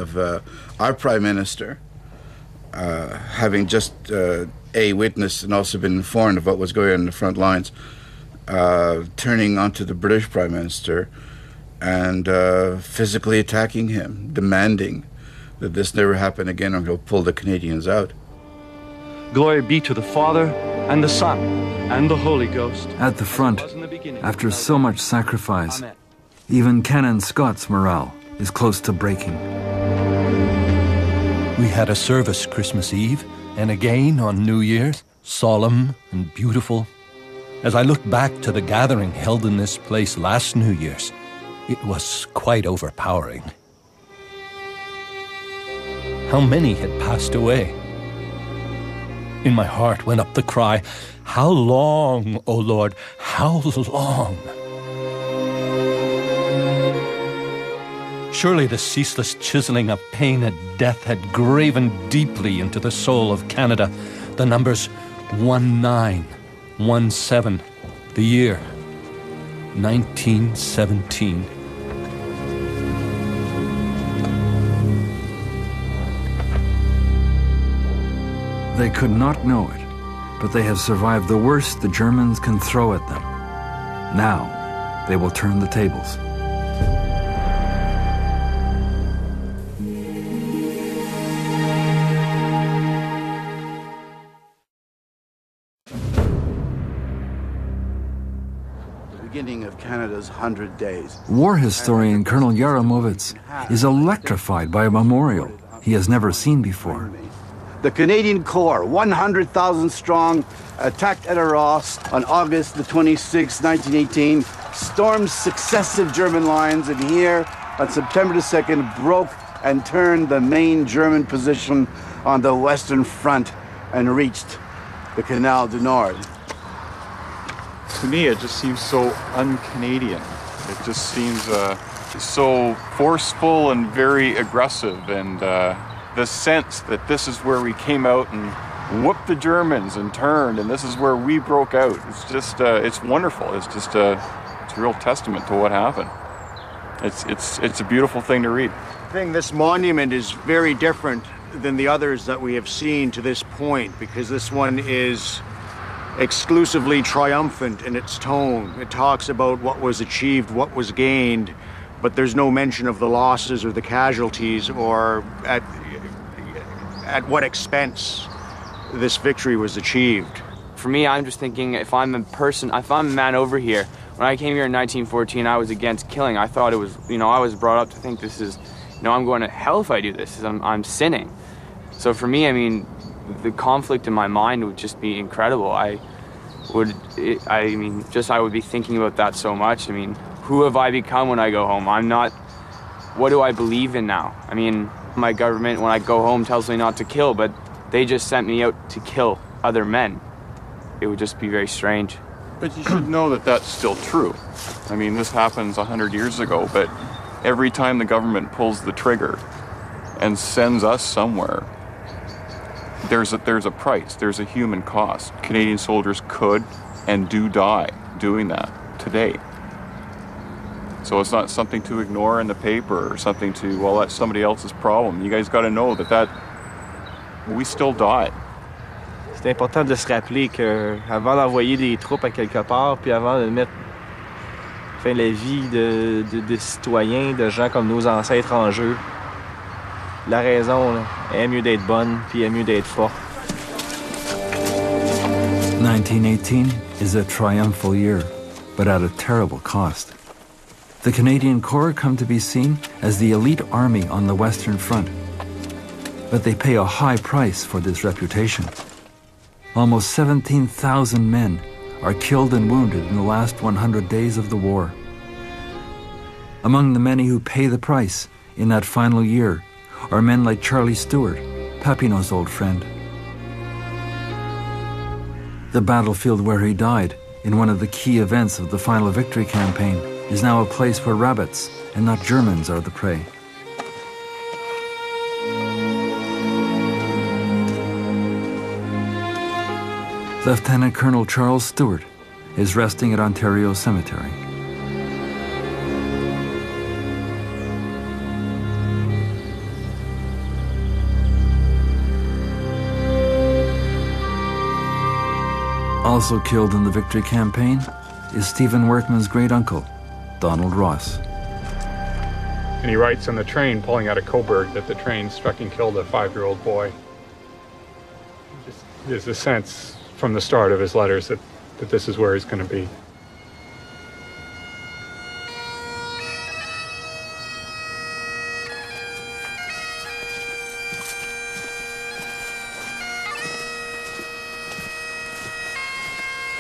of our Prime Minister, having just witnessed and also been informed of what was going on in the front lines, turning onto the British Prime Minister and physically attacking him, demanding that this never happen again or he'll pull the Canadians out. Glory be to the Father, and the Son, and the Holy Ghost. At the front, after so much sacrifice, even Canon Scott's morale is close to breaking. We had a service Christmas Eve, and again on New Year's, solemn and beautiful. As I looked back to the gathering held in this place last New Year's, it was quite overpowering. How many had passed away? In my heart went up the cry, "How long, O Lord, how long?" Surely the ceaseless chiseling of pain and death had graven deeply into the soul of Canada. The numbers 1917, the year 1917. They could not know it, but they have survived the worst the Germans can throw at them. Now, they will turn the tables. Beginning of Canada's 100 days. War historian Colonel Yaramovitz is electrified by a memorial he has never seen before. The Canadian Corps, 100,000 strong, attacked Eteros on August the 26th, 1918, stormed successive German lines, and here on September the 2nd broke and turned the main German position on the Western Front and reached the Canal du Nord. To me, it just seems so un-Canadian. It just seems so forceful and very aggressive, and the sense that this is where we came out and whooped the Germans and turned, and this is where we broke out. It's just, it's wonderful. It's just it's a real testament to what happened. It's a beautiful thing to read. I think this monument is very different than the others that we have seen to this point, because this one is exclusively triumphant in its tone. It talks about what was achieved, what was gained, but there's no mention of the losses or the casualties or at what expense this victory was achieved. For me, I'm just thinking, if I'm a man over here, when I came here in 1914, I was against killing. I thought it was, I was brought up to think this is, I'm going to hell if I do this. I'm sinning. So for me, the conflict in my mind would just be incredible. I would be thinking about that so much. Who have I become when I go home? What do I believe in now? My government, when I go home, tells me not to kill, but they just sent me out to kill other men. It would just be very strange. But you should know that that's still true. This happens 100 years ago, but every time the government pulls the trigger and sends us somewhere, there's a price, there's a human cost. Canadian soldiers could and do die doing that today. So it's not something to ignore in the paper or something to, well, that's somebody else's problem. You guys got to know that we still die. C'est important de se rappeler qu'avant d'envoyer des troupes à quelque part, puis avant de mettre la vie de citoyens, de gens comme nos ancêtres en jeu, la raison est mieux d'être bonne, puis est mieux d'être forte. 1918 is a triumphal year, but at a terrible cost. The Canadian Corps come to be seen as the elite army on the Western Front, but they pay a high price for this reputation. Almost 17,000 men are killed and wounded in the last 100 days of the war. Among the many who pay the price in that final year are men like Charlie Stewart, Papineau's old friend. The battlefield where he died in one of the key events of the final victory campaign is now a place where rabbits and not Germans are the prey. Lieutenant Colonel Charles Stewart is resting at Ontario Cemetery. Also killed in the Victory campaign is Stephen Workman's great-uncle, Donald Ross. And he writes on the train pulling out of Coburg that the train struck and killed a 5-year-old boy. There's a sense from the start of his letters that this is where he's going to be.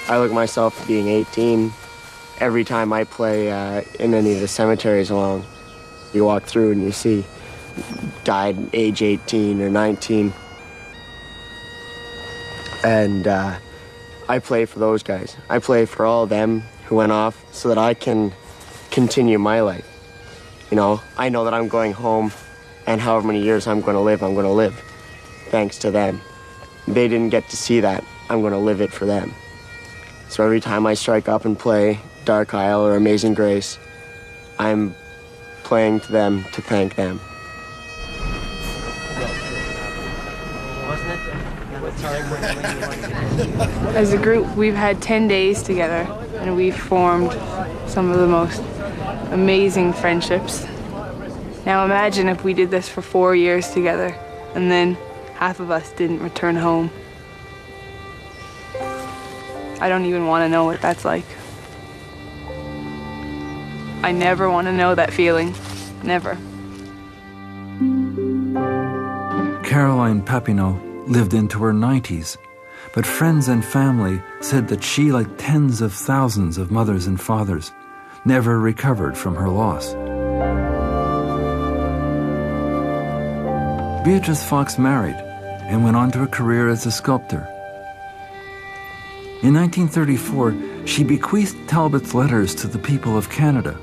I look at myself being 18. Every time I play in any of the cemeteries along, you walk through and you see died age 18 or 19. And I play for those guys. I play for all of them who went off so that I can continue my life. You know, I know that I'm going home, and however many years I'm going to live thanks to them. They didn't get to see that. I'm going to live it for them. So every time I strike up and play Dark Isle or Amazing Grace, I'm playing to them to thank them. As a group, we've had 10 days together, and we've formed some of the most amazing friendships. Now imagine if we did this for 4 years together, and then half of us didn't return home. I don't even want to know what that's like. I never want to know that feeling. Never. Caroline Papineau lived into her 90s, but friends and family said that she, like tens of thousands of mothers and fathers, never recovered from her loss. Beatrice Fox married and went on to a career as a sculptor. In 1934, she bequeathed Talbot's letters to the people of Canada,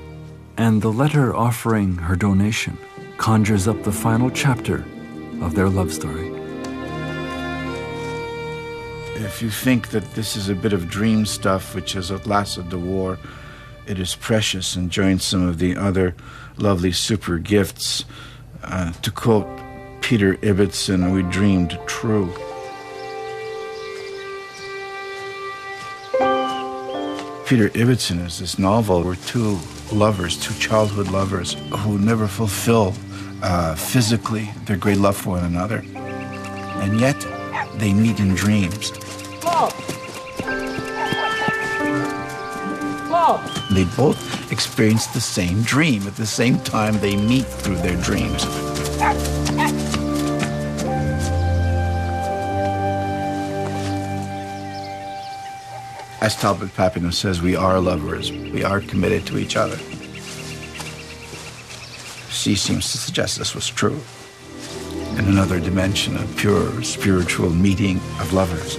and the letter offering her donation conjures up the final chapter of their love story. If you think that this is a bit of dream stuff which has outlasted the war, it is precious and joins some of the other lovely super gifts. To quote Peter Ibbotson, we dreamed true. Peter Ibbotson is this novel where two lovers, two childhood lovers, who never fulfill physically their great love for one another, and yet they meet in dreams. They both experience the same dream. At the same time, they meet through their dreams. As Talbot Papineau says, we are lovers. We are committed to each other. She seems to suggest this was true. In another dimension, a pure spiritual meeting of lovers.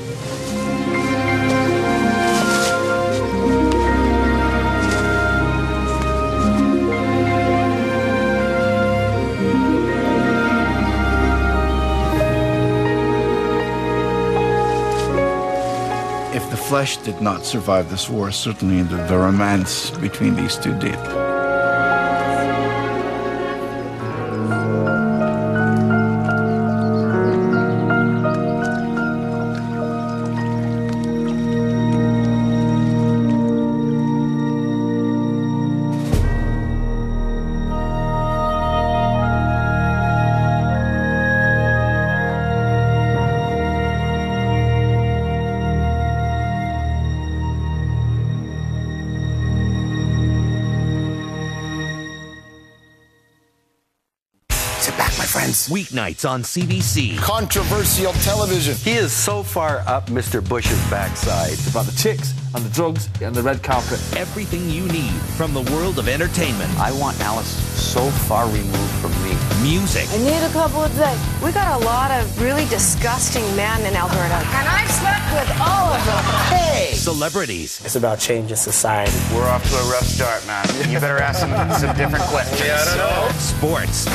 If the flesh did not survive this war, certainly the romance between these two did. Weeknights on CBC. Controversial television. He is so far up Mr. Bush's backside. It's about the chicks and the drugs and the red carpet. Everything you need from the world of entertainment. I want Alice so far removed from me. Music. I need a couple of things. We got a lot of really disgusting men in Alberta. And I've slept with all of them. Hey! Celebrities. It's about changing society. We're off to a rough start, man. You better ask some different questions. Yeah, I don't know. Sports.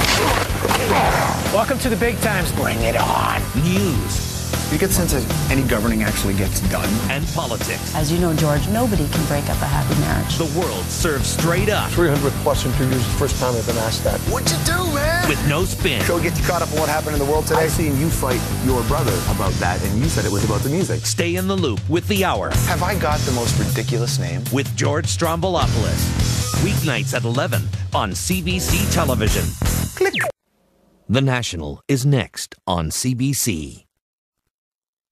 Welcome to the big times. Bring it on. News. You get the sense that any governing actually gets done. And politics. As you know, George, nobody can break up a happy marriage. The world served straight up. 300 plus interviews, the first time I've been asked that. What'd you do, man? With no spin. Show get you caught up on what happened in the world today. I've seen you fight your brother about that, and you said it was about the music. Stay in the loop with The Hour. Have I got the most ridiculous name? With George Stroumboulopoulos. Weeknights at 11 on CBC Television. Click. The National is next on CBC.